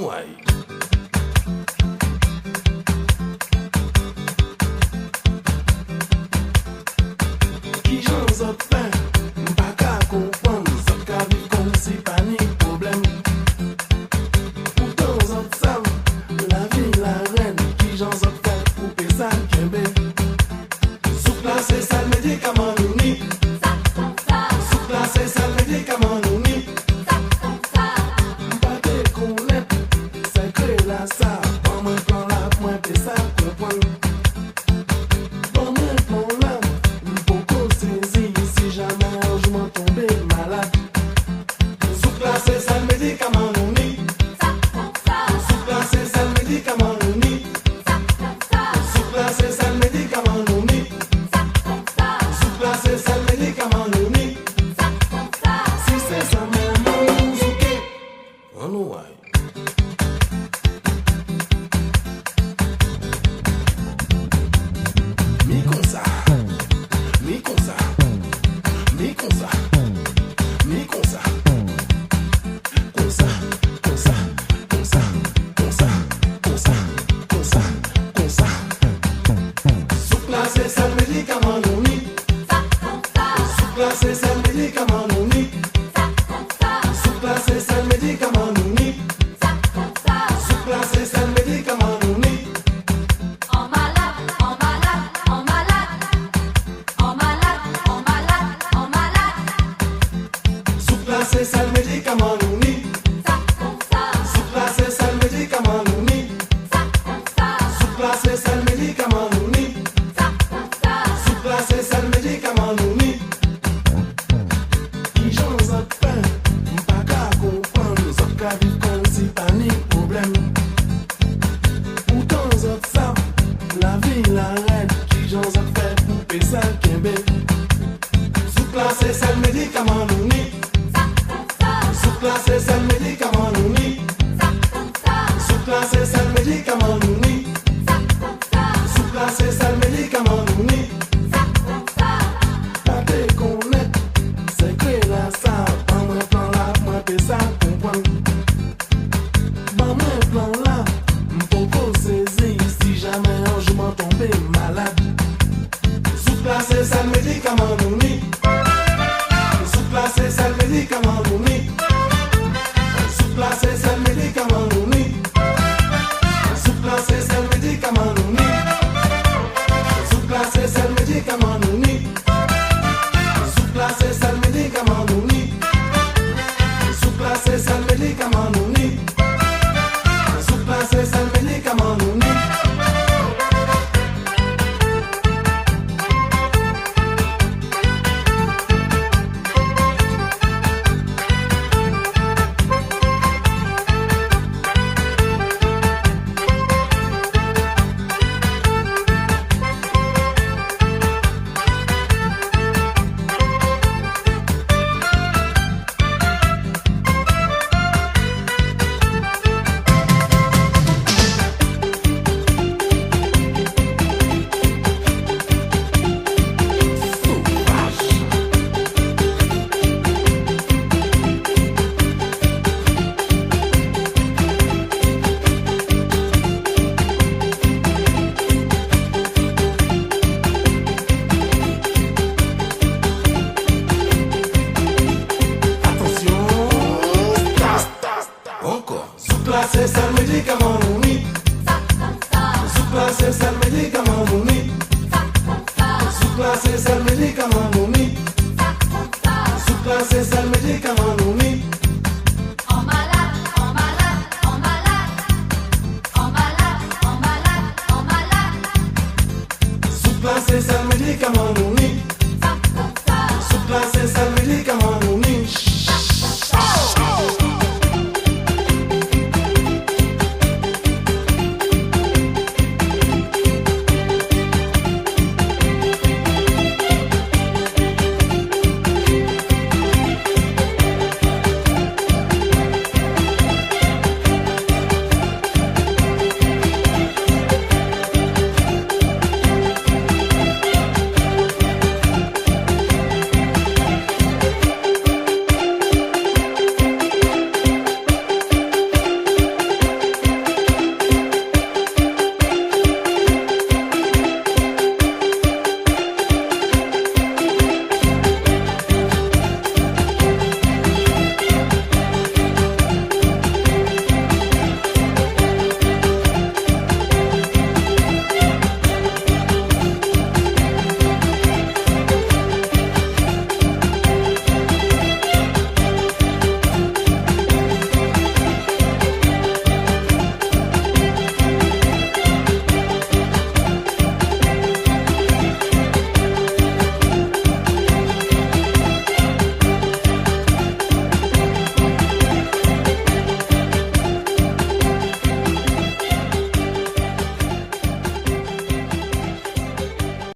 way. Qui j'en zot fait, m'pas qu'à comprendre, zot qu'à vivre comme si pas ni problème. Pourtant zot savent, la vie la reine, qui j'en zot fait pour que ça kembe. Zouk là c'est ça le médicament nous ni. Zouk là c'est ça le médicament nous ni. M'pas te connaître, c'est que là ça, en moins plan là, moins que ça comprendre. Dans moins plan là, m'poko saisi si jamais un jour m'en tomber malade. Zouk là c'est ça le médicament nous ni. Zouk là c'est ça le médicament nous ni. Zouk là c'est ça le médicament nous ni. Zouk là c'est ça le médicament nous ni. Si c'est ça même on zouké, on nous aille. Mi comme ça, mi comme ça, mi comme ça, mi comme ça, comme ça, comme ça, comme ça, comme ça, comme ça, comme ça, comme ça. Zouk là c'est ça le médicament nous ni. Zouk là c'est ça le médicament nous ni. Zouk là c'est ça le médicament nous ni. Zouk là c'est ça le médicament nous ni. En malade, en malade, en malade. En malade, en malade, en malade. Zouk là c'est ça le médicament nous ni. Zouk là c'est ça le médicament nous ni. Zouk là c'est ça le médicament nous ni. Zouk là c'est ça le médicament nous ni. Qui j'en zot fait, m'pas qu'à comprendre, zot qu'à vivre comme si pas ni problème. Pourtant zot savent, la vie la reine, qui j'en zot fait pour que ça kembe. Zouk là c'est ça le médicament nous ni. Zouk là c'est ça le médicament nous ni. Zouk là c'est ça le médicament nous ni. Zouk là c'est ça le médicament nous ni. Pas te connaître, c'est que là ça, pas moins plan là, moins que ça comprendre. Pas moins plan là, m'poko saisi si jamais un jour m'en tomber malade. Zouk là c'est ça le médicament nous ni. Zouk là c'est ça le médicament nous ni. Zouk là c'est ça le médicament nous ni. Zouk là c'est ça le médicament nous ni. Zouk là c'est ça le médicament nous ni. Zouk là c'est ça le médicament nous ni. Zouk là c'est ça le médicament nous ni. Zouk là c'est ça le médicament nous ni. Zouk là c'est ça le médicament nous ni. Zouk là c'est ça le médicament nous ni. Zouk là c'est ça le médicament nous ni. Zouk là c'est ça le médicament nous ni. En malade, en malade, en malade. En malade, en malade, en malade. Zouk là c'est ça le médicament nous ni. Zouk là c'est ça le